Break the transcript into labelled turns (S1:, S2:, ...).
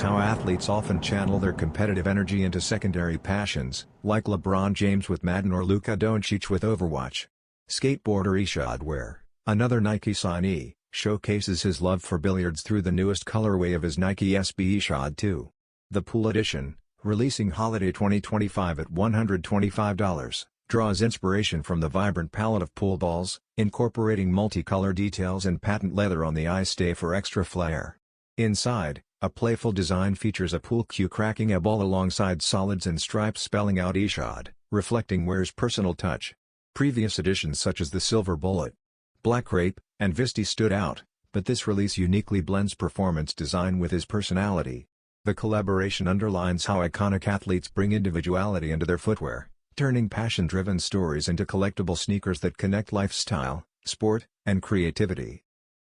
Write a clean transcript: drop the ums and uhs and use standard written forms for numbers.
S1: shows how athletes often channel their competitive energy into secondary passions, like LeBron James with Madden or Luka Doncic with Overwatch. Skateboarder Ishod Wair, another Nike signee, showcases his love for billiards through the newest colorway of his Nike SB Ishod 2. The Pool Edition, releasing holiday 2025 at $125, draws inspiration from the vibrant palette of pool balls, incorporating multicolor details and patent leather on the eye stay for extra flair. Inside, a playful design features a pool cue cracking a ball alongside solids and stripes spelling out Ishod, reflecting Wair's personal touch. Previous editions such as the Silver Bullet, Black Grape, and Visty stood out, but this release uniquely blends performance design with his personality. The collaboration underlines how iconic athletes bring individuality into their footwear, turning passion-driven stories into collectible sneakers that connect lifestyle, sport, and creativity.